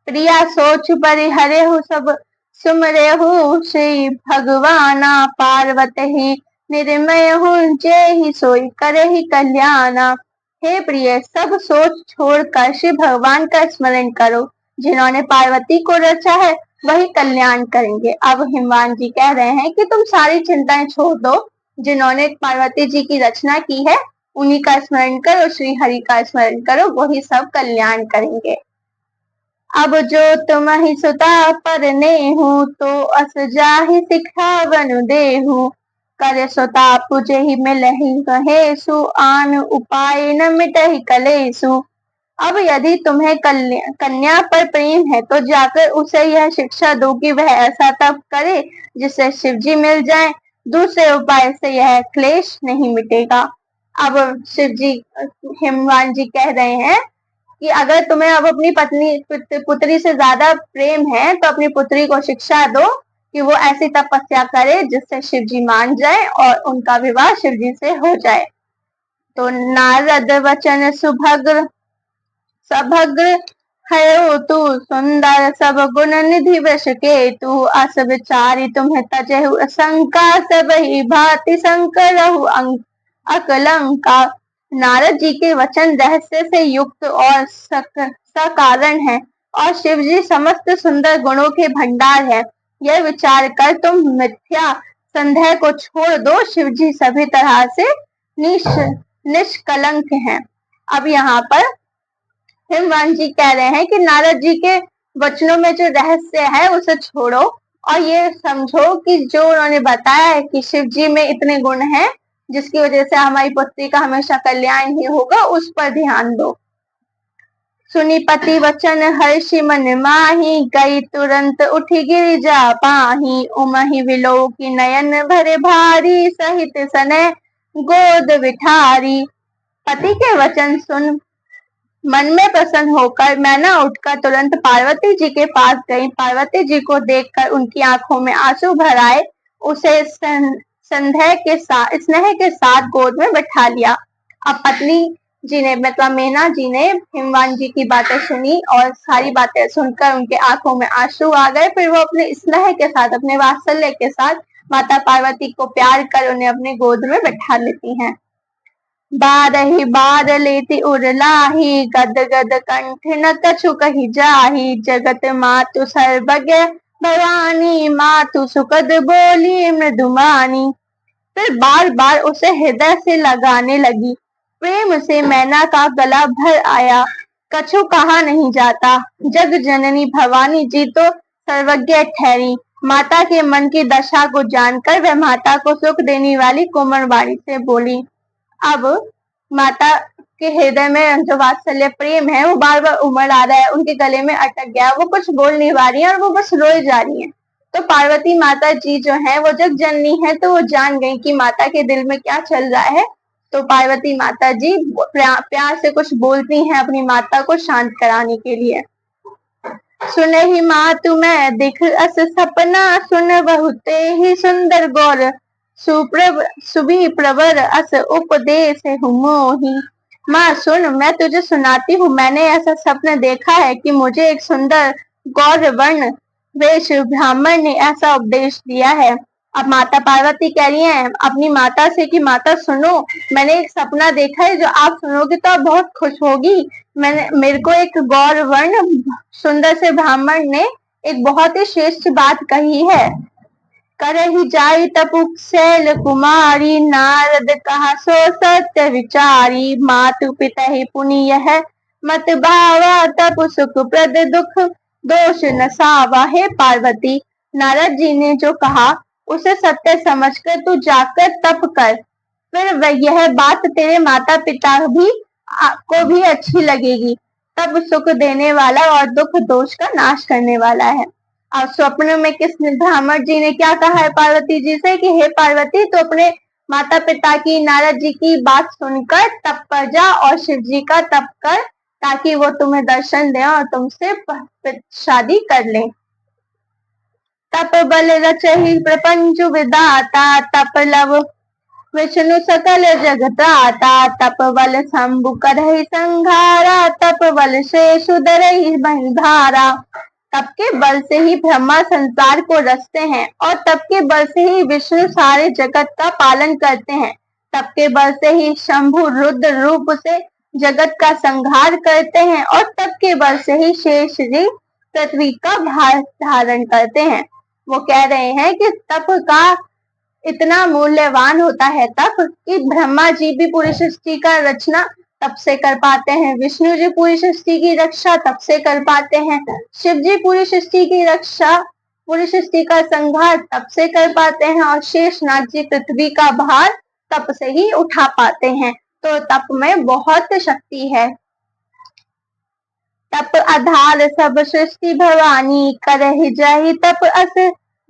S1: प्रिया सोच परिहरे हो सब सुमरे हो, श्री भगवाना पार्वत ही निर्मय हो, जय ही सोई करे ही कल्याणा। हे प्रिय, सब सोच छोड़कर श्री भगवान का स्मरण करो। जिन्होंने पार्वती को रचा है वही कल्याण करेंगे। अब हिमवान जी कह रहे हैं कि तुम सारी चिंताएं छोड़ दो, जिन्होंने पार्वती जी की रचना की है उन्हीं का स्मरण करो, श्री हरि का स्मरण करो, वही सब कल्याण करेंगे। अब जो तुम ही सुता पर नेहु, तो अस जाहि सिखावन देहु, कर सुता पुजे ही मिलहि कहेसु, आन उपाय न मिटहि कलेसु। अब यदि तुम्हें कन्या पर प्रेम है तो जाकर उसे यह शिक्षा दो कि वह ऐसा तप करे जिससे शिव जी मिल जाए, दूसरे उपाय से यह क्लेश नहीं मिटेगा। अब शिव जी, हिमवान जी कह रहे हैं कि अगर तुम्हें अब अपनी पुत्री से ज्यादा प्रेम है तो अपनी पुत्री को शिक्षा दो कि वो ऐसी तपस्या करे जिससे शिव जी मान जाए और उनका विवाह शिव जी से हो जाए। तो नारद वचन सुभद्र सभद्र है तू सुंदर सब गुण निधि वश के तू अस विचारी तुम्हें तजहु शंका सब ही भांति शंकरहु अकलंका। नारद जी के वचन रहस्य से युक्त और सकारण है और शिव जी समस्त सुंदर गुणों के भंडार है। यह विचार कर तुम मिथ्या संदेह को छोड़ दो, शिव जी सभी तरह से निष्कलंक हैं। अब यहाँ पर हिमवान जी कह रहे हैं कि नारद जी के वचनों में जो रहस्य है उसे छोड़ो और ये समझो कि जो उन्होंने बताया है कि शिव जी में इतने गुण हैं जिसकी वजह से हमारी पुत्री का हमेशा कल्याण ही होगा, उस पर ध्यान दो। सुनी पति वचन हर्षि मन माही गई तुरंत उठी गिरिजा पाही उमहि विलो की नयन भरे भारी सहित सने गोद विठारी। पति के वचन सुन मन में प्रसन्न होकर मैना उठकर तुरंत पार्वती जी के पास गई। पार्वती जी को देखकर उनकी आंखों में आंसू भर आए, उसे स्नेह के साथ गोद में बैठा लिया। अब पत्नी जी ने मतलब मैना जी ने हिमवान जी की बातें सुनी और सारी बातें सुनकर उनके आंखों में आंसू आ गए। फिर वो अपने स्नेह के साथ, अपने वात्सल्य के साथ माता पार्वती को प्यार कर उन्हें अपने गोद में बैठा लेती हैं। बारहि बार लेति उरलाही गद गद कंठ न कछु कही जाही जगत मातु सर्वज्ञ भवानी मातु सुखद बोली मृदुमानी। फिर बार बार उसे हृदय से लगाने लगी। प्रेम से मैना का गला भर आया। कछु कहा नहीं जाता। जग जननी भवानी जी तो सर्वज्ञ ठहरी। माता के मन की दशा को जानकर वह माता को सुख देने वाली कोमल वाणी से बोली। अब माता के हृदय में जो वात्सल्य प्रेम है वो बार बार उमड़ आ रहा है, उनके गले में अटक गया, वो कुछ बोल नहीं पा रही है और वो बस रोए जा रही है। तो पार्वती माता जी जो है वो जग जननी है, तो वो जान गई कि माता के दिल में क्या चल रहा है। तो पार्वती माता जी प्यार से कुछ बोलती हैं अपनी माता को शांत कराने के लिए। सुने ही माँ तुम्हें दिख अस सपना सुन बहुते ही सुंदर गौर सुबी प्रवर अस उपदेश मोही। माँ सुन, मैं तुझे सुनाती हूँ। मैंने ऐसा स्वप्न देखा है कि मुझे एक सुंदर गौर वर्ण वेश ब्राह्मण ने ऐसा उपदेश दिया है। अब माता पार्वती कह रही हैं अपनी माता से कि माता सुनो, मैंने एक सपना देखा है, जो आप सुनोगे तो आप बहुत खुश होगी। मेरे को एक गौर वर्ण सुंदर से ब्राह्मण ने एक बहुत ही श्रेष्ठ बात कही है। करहि जाई तपु शैल कुमारी नारद कहा सो सत्य विचारी। मातु पिता ही पुनि यह मत बावा तपु सुख प्रद दुख दोष न सावा। हे पार्वती, नारद जी ने जो कहा उसे सत्य समझकर तू जाकर तप कर, फिर यह बात तेरे माता पिता को भी अच्छी लगेगी। तब सुख देने वाला और दुख दोष का नाश करने वाला है। और स्वप्न में किस ब्राह्मण जी ने क्या कहा है पार्वती जी से कि हे पार्वती, तो अपने माता पिता की, नारद जी की बात सुनकर तप कर जा और शिव जी का तप कर, ताकि वो तुम्हें दर्शन दे और तुमसे शादी कर ले। तप बल रचहि प्रपंच विदाता तप लव विष्णु सकल जगत्राता। तप बल शंभु करहि संघारा तप बल शेष उदरहि धारा। तप के बल से ही ब्रह्मा संसार को रचते हैं और तप के बल से ही विष्णु सारे जगत का पालन करते हैं। तप के बल से ही शंभु रुद्र रूप से जगत का संहार करते हैं और तप के बल से ही शेष जी पृथ्वी का भार धारण करते हैं। वो कह रहे हैं कि तप का इतना मूल्यवान होता है तप कि ब्रह्मा जी भी पूरी सृष्टि का रचना तप से कर पाते हैं, विष्णु जी पूरी सृष्टि की रक्षा तप से कर पाते हैं, शिव जी पूरी सृष्टि की रक्षा, पूरी सृष्टि का संहार तप से कर पाते हैं और शेषनाग जी पृथ्वी का भार तप से ही उठा पाते हैं। तो तप में बहुत शक्ति है। तप आधार सब सृष्टि भवानी करहि जाहि तप अस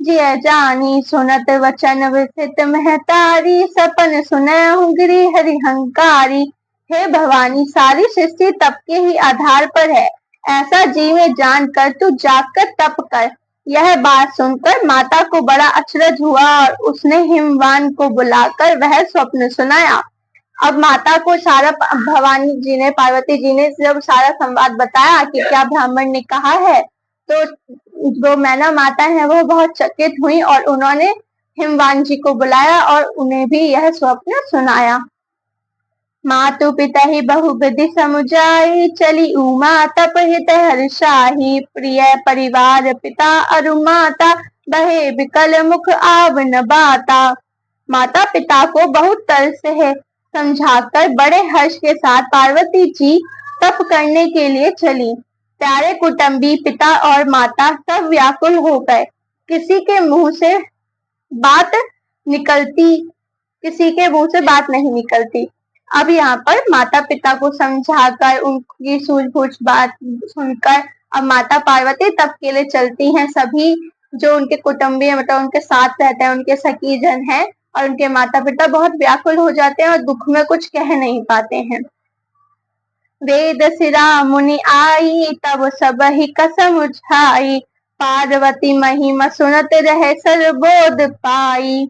S1: जिय जानी। सुनत वचन विसित महतारी सपन सुनहु गिरि हरिहंकारी। हे भवानी, सारी सृष्टि तप के ही आधार पर है, ऐसा जी में जानकर तू जाकर तप कर। यह बात सुनकर माता को बड़ा अचरज हुआ और उसने हिमवान को बुलाकर वह स्वप्न सुनाया। अब माता को सारा भवानी जी ने, पार्वती जी ने जब सारा संवाद बताया कि क्या ब्राह्मण ने कहा है, तो जो मैना माता है वो बहुत चकित हुई और उन्होंने हिमवान जी को बुलाया और उन्हें भी यह स्वप्न सुनाया। मातु पिता ही बहुविधि समुझाई, चली उमा तप हित हर्षाही, प्रिय परिवार पिता अरु माता, बहे विकल मुख आव न बाता। माता पिता को बहुत तरस है समझाकर बड़े हर्ष के साथ पार्वती जी तप करने के लिए चली। प्यारे कुटुंबी पिता और माता सब व्याकुल हो गए। किसी के मुंह से बात निकलती, किसी के मुंह से बात नहीं निकलती। अब यहाँ पर माता पिता को समझाकर उनकी सूझबूझ बात सुनकर अब माता पार्वती तप के लिए चलती हैं। सभी जो उनके कुटुंबी मतलब उनके साथ रहते हैं, उनके सखी जन हैं और उनके माता पिता बहुत व्याकुल हो जाते हैं और दुख में कुछ कह नहीं पाते हैं। वेद सिरा मुनि आई, तब सब ही कसम उठाई, पार्वती महिमा सुनत रहे सर्वबोध पाई।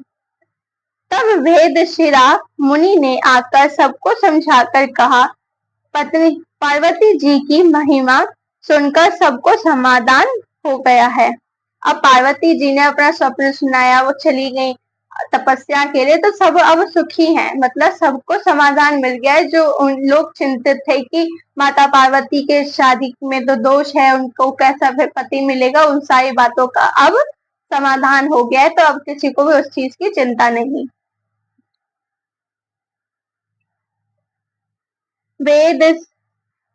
S1: तब वेद शिरा मुनि ने आकर सबको समझाकर कहा, पत्नी पार्वती जी की महिमा सुनकर सबको समाधान हो गया है। अब पार्वती जी ने अपना स्वप्न सुनाया, वो चली गई तपस्या के लिए, तो सब अब सुखी हैं, मतलब सबको समाधान मिल गया है। जो उन लोग चिंतित थे कि माता पार्वती के शादी में तो दोष है, उनको कैसा फिर पति मिलेगा, उन सारी बातों का अब समाधान हो गया है, तो अब किसी को भी उस चीज की चिंता नहीं। वेद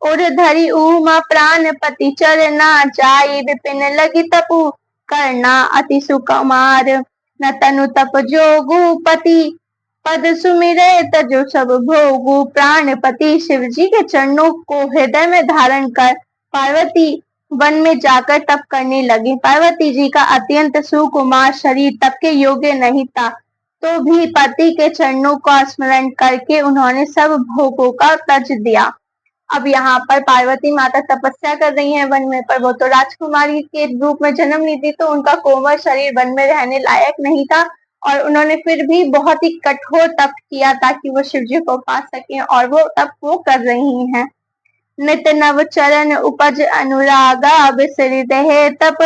S1: उर्धरि उमा प्राणपति चरना, जाई विपिन लगी तपु करना, अति सुकुमार न तनु तप जोगु, पति पद सुमिरे तजो सब भोगु। प्राणपति शिव जी के चरणों को हृदय में धारण कर पार्वती वन में जाकर तप करने लगी। पार्वती जी का अत्यंत सुकुमार शरीर तप के योग्य नहीं था, तो भी पति के चरणों का स्मरण करके उन्होंने सब भोगों का तज दिया। अब यहाँ पर पार्वती माता तपस्या कर रही हैं वन में, पर वो तो राजकुमारी के रूप में जन्म ली थी, तो उनका कोमल शरीर वन में रहने लायक नहीं था और उन्होंने फिर भी बहुत ही कठोर तप किया ताकि वो शिव जी को पा सके, और वो तप वो कर रही हैं। नित नव चरण उपज अनुरागा, बिसरि देह तप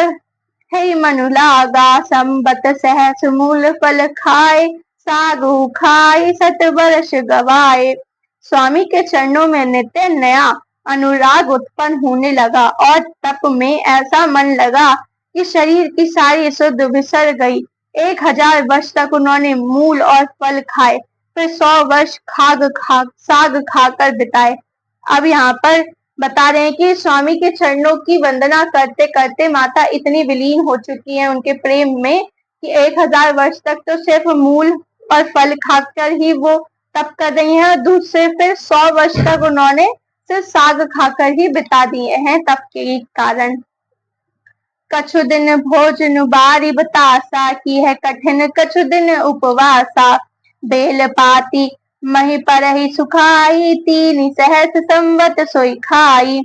S1: है मनु लागा, संबत सहस मूल फल खाए, सागु खाए सत वर्ष गवाए। स्वामी के चरणों में नित्य नया अनुराग उत्पन्न होने लगा और तप में ऐसा मन लगा कि शरीर की सारी सुध बिसर गई। 1000 वर्ष तक उन्होंने मूल और फल खाए, फिर 100 वर्ष साग खाकर बिताए। अब यहाँ पर बता रहे हैं कि स्वामी के चरणों की वंदना करते करते माता इतनी विलीन हो चुकी है उनके प्रेम में कि 1000 वर्ष तक तो सिर्फ मूल और फल खाकर ही वो तप कर रही हैं और दूसरे फिर 100 वर्ष तक उन्होंने सिर्फ साग खाकर ही बिता दिए हैं तप के कारण। कछु दिन भोजन बारी बतासा, की है कठिन कछु दिन उपवासा, बेल पाती मही पर ही सुखाई, 3 सहस्र संवत सोई खाई।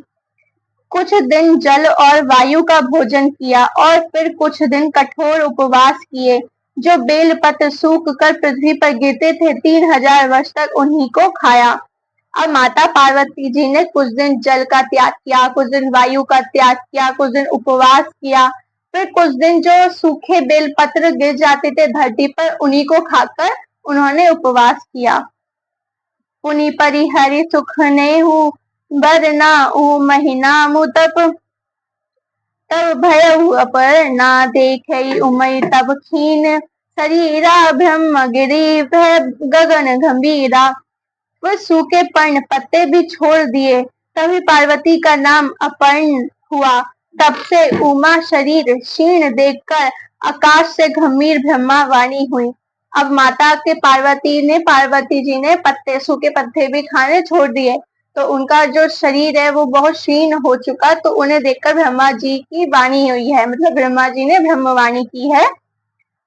S1: कुछ दिन जल और वायु का भोजन किया और फिर कुछ दिन कठोर उपवास किए। जो बेलपत्र सूख कर पृथ्वी पर गिरते थे, 3000 वर्ष तक उन्हीं को खाया। अब माता पार्वती जी ने कुछ दिन जल का त्याग किया, कुछ दिन वायु का त्याग किया, कुछ दिन उपवास किया, फिर कुछ दिन जो सूखे बेलपत्र गिर जाते थे धरती पर उन्हीं को खाकर उन्होंने उपवास किया। पुनि परिहरि सुख नेहु, बरना ऊ महीना मुतप, तब भयउ अपर्णा, देखे उमय तब खीन शरीरा, ब्रह्म गिरी भय गगन गंभीरा। वह सूखे पर्ण पत्ते भी छोड़ दिए, तभी पार्वती का नाम अपर्ण हुआ। तब से उमा शरीर क्षीण देखकर आकाश से गंभीर ब्रह्मा वाणी हुई। अब माता के पार्वती जी ने पत्ते सूखे पत्ते भी खाने छोड़ दिए, तो उनका जो शरीर है वो बहुत क्षीण हो चुका, तो उन्हें देखकर ब्रह्मा जी की वाणी हुई है, मतलब ब्रह्मा जी ने ब्रह्मवाणी की है।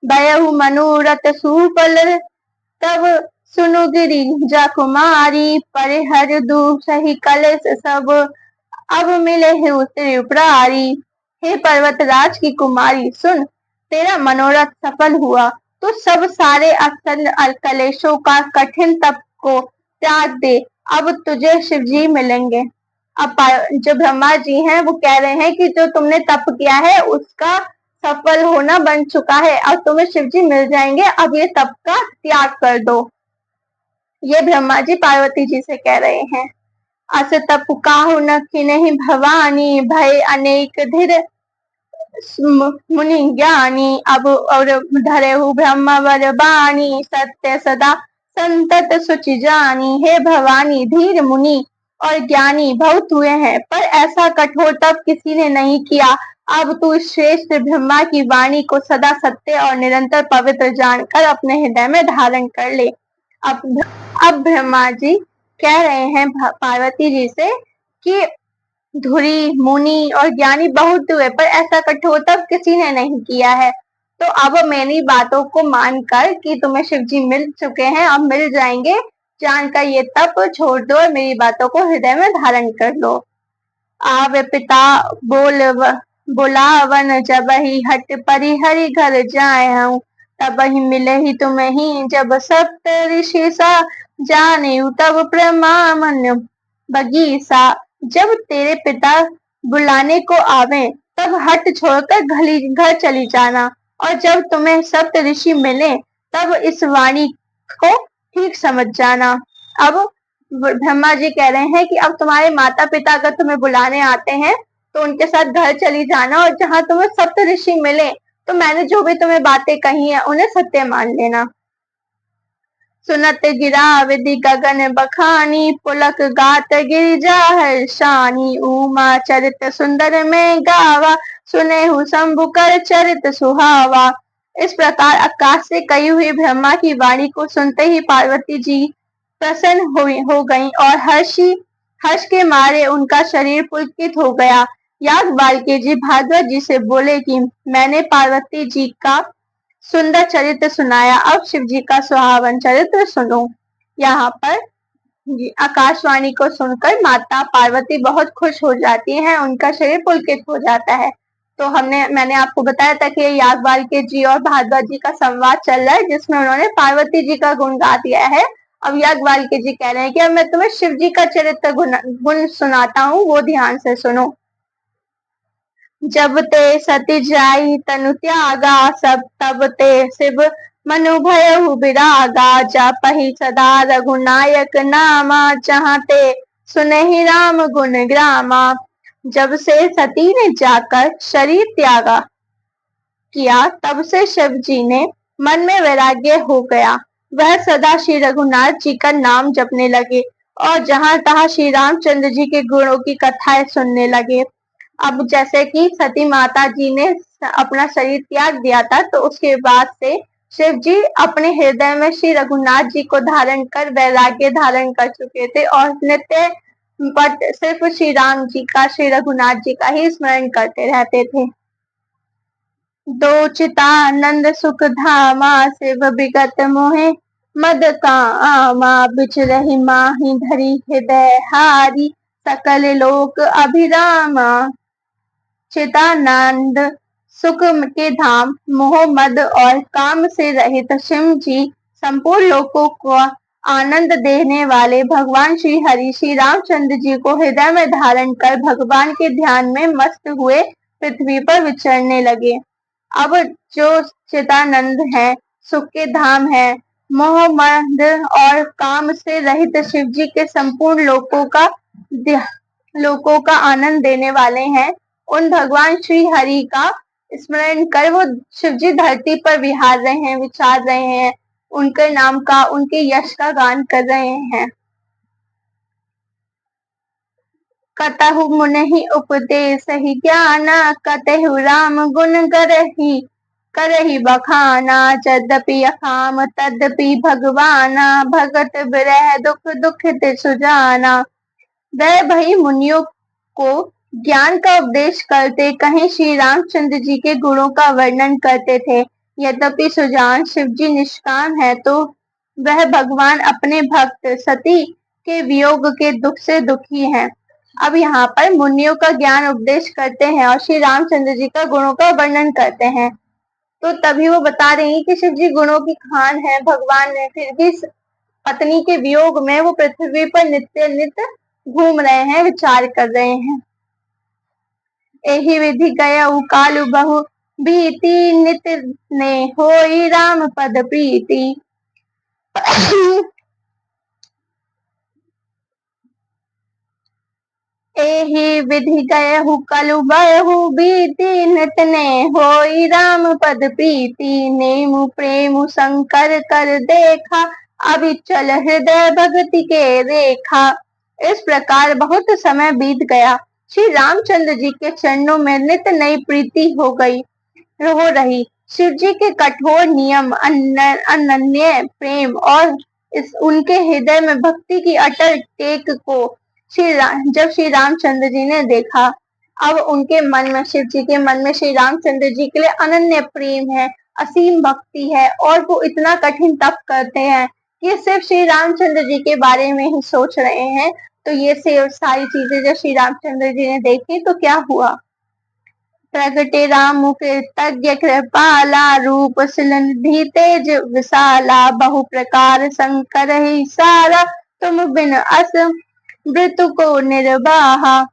S1: भयहु मनोरथ सुफल, तब सुनु गिरी जा कुमारी, परिहर दू सही कलश सब, अब मिले त्रिपुरारी। हे पर्वतराज की कुमारी, सुन, तेरा मनोरथ सफल हुआ, तो सब सारे असल कलेशों का कठिन तप को त्याग दे, अब तुझे शिव जी मिलेंगे। अब जो ब्रह्मा जी हैं वो कह रहे हैं कि जो तुमने तप किया है उसका सफल होना बन चुका है, अब तुम्हें शिव जी मिल जाएंगे, अब ये तप का त्याग कर दो। ये ब्रह्मा जी पार्वती जी से कह रहे हैं। अस तप काहु न किन्हि भवानी, भय अनेक धीर मुनि ज्ञानी, अब और धरेहु ब्रह्म वर बाणी, सत्य सदा संतत सुचि जानी। हे भवानी, धीर मुनि और ज्ञानी बहुत हुए हैं, पर ऐसा कठोर तप किसी ने नहीं किया। अब तू श्रेष्ठ ब्रह्मा की वाणी को सदा सत्य और निरंतर पवित्र जानकर अपने हृदय में धारण कर ले। अब ब्रह्मा जी कह रहे हैं पार्वती जी से कि धुरी मुनि और ज्ञानी बहुत हुए, पर ऐसा कठोर तप किसी ने नहीं किया है। तो अब मेरी बातों को मानकर कि तुम्हें शिव जी मिल चुके हैं, अब मिल जाएंगे, जानकर ये तप छोड़ दो और मेरी बातों को हृदय में धारण कर लो। आवे पिता बुलावन, जब ही हट परिहरि घर जाए हूँ, तब ही मिले ही तुम्हें ही, जब सप्त ऋषि सा जाने तब प्रमामन बगीसा। जब तेरे पिता बुलाने को आवे तब हट छोड़कर घर चली जाना, और जब तुम्हें सप्त ऋषि मिले तब इस वाणी को ठीक समझ जाना। अब ब्रह्मा जी कह रहे हैं कि अब तुम्हारे माता पिता अगर तुम्हें बुलाने आते हैं तो उनके साथ घर चली जाना, और जहां तुम्हें सप्त ऋषि मिले तो मैंने जो भी तुम्हें बातें कही है उन्हें सत्य मान लेना। सुनत गिरा विधि गगन बखानी, पुलक गात गिरिजा हर्षानी। उमा चरित सुंदर में गावा, सुने हु शंभु कर चरित सुहावा। इस प्रकार आकाश से कही हुई ब्रह्मा की वाणी को सुनते ही पार्वती जी प्रसन्न हो गईं, और हर्ष के मारे उनका शरीर पुलकित हो गया। याज्ञवल्क्य जी भागवत जी से बोले कि मैंने पार्वती जी का सुंदर चरित्र सुनाया, अब शिव जी का सुहावन चरित्र सुनो। यहाँ पर आकाशवाणी को सुनकर माता पार्वती बहुत खुश हो जाती हैं, उनका शरीर पुलकित हो जाता है। तो मैंने आपको बताया था कि याज्ञवल्क्य जी और भागवत जी का संवाद चल रहा है, जिसमें उन्होंने पार्वती जी का गुण गा दिया है। अब याज्ञवल्क्य जी कह रहे हैं कि अब मैं तुम्हें शिव जी का चरित्र गुण सुनाता हूँ, वो ध्यान से सुनो। जब ते सती जाई तनु त्यागा, सब तब ते शिव मनु भयहु विरागा। जपहि सदा रघुनायक नामा, जहाँ ते सुनहि राम गुण ग्रामा। जब से सती ने जाकर शरीर त्यागा किया, तब से शिव जी ने मन में वैराग्य हो गया। वह सदा श्री रघुनाथ जी का नाम जपने लगे और जहां तहां श्री रामचंद्र जी के गुणों की कथाएं सुनने लगे। अब जैसे कि सती माता जी ने अपना शरीर त्याग दिया था, तो उसके बाद से शिव जी अपने हृदय में श्री रघुनाथ जी को धारण कर वैराग्य धारण कर चुके थे और नित्य बट सिर्फ श्री राम जी का, श्री रघुनाथ जी का ही स्मरण करते रहते थे। दो चितानंद सुख धामा, शिव विगत मोहे मद का आमा। बिचरहि माही धरी हृदय हारी, सकल लोक अभिरामा। चितानंद सुख के धाम, मोह मद और काम से रहित शिव जी संपूर्ण लोकों को आनंद देने वाले भगवान श्री हरि श्री रामचंद्र जी को हृदय में धारण कर भगवान के ध्यान में मस्त हुए पृथ्वी पर विचरने लगे। अब जो चितानंद है, सुख के धाम है, मोह मद और काम से रहित शिव जी के संपूर्ण लोकों का आनंद देने वाले हैं, उन भगवान श्री हरि का स्मरण कर वो शिव जी धरती पर विहार रहे हैं, विचार रहे हैं, उनके नाम का, उनके यश का गान कर रहे हैं। कतहु मुनि उपदेश ही ज्ञाना, कतहु राम गुण करही बखाना। यद्यपि अखाम तद्यपि भगवाना, भगत विरह दुख दुखित सुजाना। वह भाई मुनियों को ज्ञान का उपदेश करते, कहीं श्री रामचंद्र जी के गुणों का वर्णन करते थे। यद्यपि सुजान शिव जी निष्काम है, तो वह भगवान अपने भक्त सती के वियोग के दुख से दुखी हैं। अब यहाँ पर मुनियों का ज्ञान उपदेश करते हैं और श्री रामचंद्र जी का गुणों का वर्णन करते हैं, तो तभी वो बता रही हैं कि शिव जी गुणों की खान है, भगवान है, फिर भी पत्नी के वियोग में वो पृथ्वी पर नित्य नित्य घूम रहे हैं, विचार कर रहे हैं। एहि विधि गयउ कालु बहु भीति, नित ने होई राम पद प्रीति। एहि विधि गयहु कलु बहु भीति, नित ने होई राम पद प्रीति। नेमु प्रेम शंकर कर देखा, अभिचल हृदय भक्ति के रेखा। इस प्रकार बहुत समय बीत गया। श्री रामचंद्र जी के चरणों में नित नई प्रीति हो रही। शिव जी के कठोर नियम, अनन्य प्रेम और उनके हृदय में भक्ति की अटल टेक को जब श्री रामचंद्र जी ने देखा, अब उनके मन में, शिव जी के मन में श्री रामचंद्र जी के लिए अनन्य प्रेम है, असीम भक्ति है और वो इतना कठिन तप करते हैं कि सिर्फ श्री रामचंद्र जी के बारे में ही सोच रहे हैं। तो ये सारी चीजें जब श्री रामचंद्र जी ने देखी तो क्या हुआ? प्रगटे राम कृतज्ञ कृपाला, रूप सिलनिधि तेज विशाला। बहु प्रकार शंकर ही सारा, तुम बिन अस मृत्यु को निर्वाहा।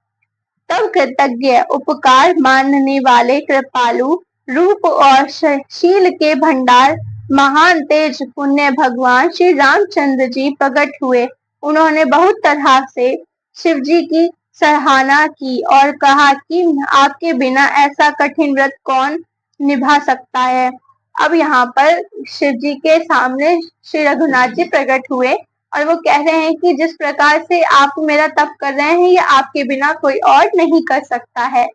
S1: तब कृतज्ञ, उपकार मानने वाले, कृपालु, रूप और शील के भंडार, महान तेज पुण्य भगवान श्री रामचंद्र जी प्रकट हुए। उन्होंने बहुत तरह से शिव जी की सराहना की और कहा कि आपके बिना ऐसा कठिन व्रत कौन निभा सकता है। अब यहाँ पर शिव जी के सामने श्री रघुनाथ जी प्रकट हुए और वो कह रहे हैं कि जिस प्रकार से आप मेरा तप कर रहे हैं, ये आपके बिना कोई और नहीं कर सकता है।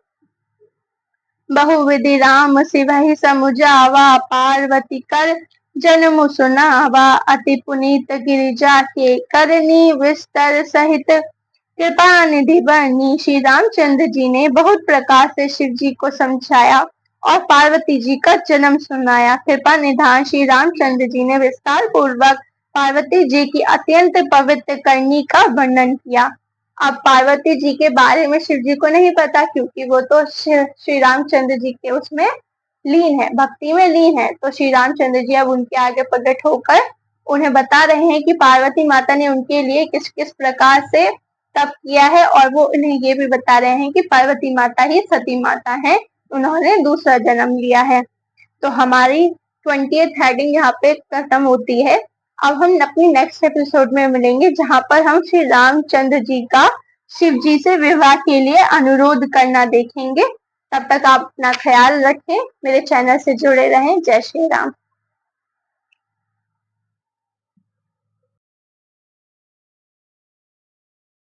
S1: बहुविधि राम सिवहि समुझावा, पार्वती कर जन्म सुनावा। अति पुनीत गिरिजा के करनी, विस्तर सहित कृपा निधि बनी। श्री रामचंद्र जी ने बहुत प्रकार से शिव जी को समझाया और पार्वती जी का जन्म सुनाया। कृपा निधान श्री रामचंद्र जी ने विस्तार पूर्वक पार्वती जी की अत्यंत पवित्र करनी का वर्णन किया। अब पार्वती जी के बारे में शिव जी को नहीं पता, क्योंकि वो तो श्री रामचंद्र जी के उसमें लीन है, भक्ति में लीन है। तो श्री रामचंद्र जी अब उनके आगे प्रकट होकर उन्हें बता रहे हैं कि पार्वती माता ने उनके लिए किस किस प्रकार से तप किया है, और वो उन्हें ये भी बता रहे हैं कि पार्वती माता ही सती माता है, उन्होंने दूसरा जन्म लिया है। तो हमारी 20th हेडिंग यहाँ पे खत्म होती है। अब हम अपनी नेक्स्ट एपिसोड में मिलेंगे, जहाँ पर हम श्री रामचंद्र जी का शिव जी से विवाह के लिए अनुरोध करना देखेंगे। तब तक आप अपना ख्याल रखें, मेरे चैनल से जुड़े रहें। जय श्री राम।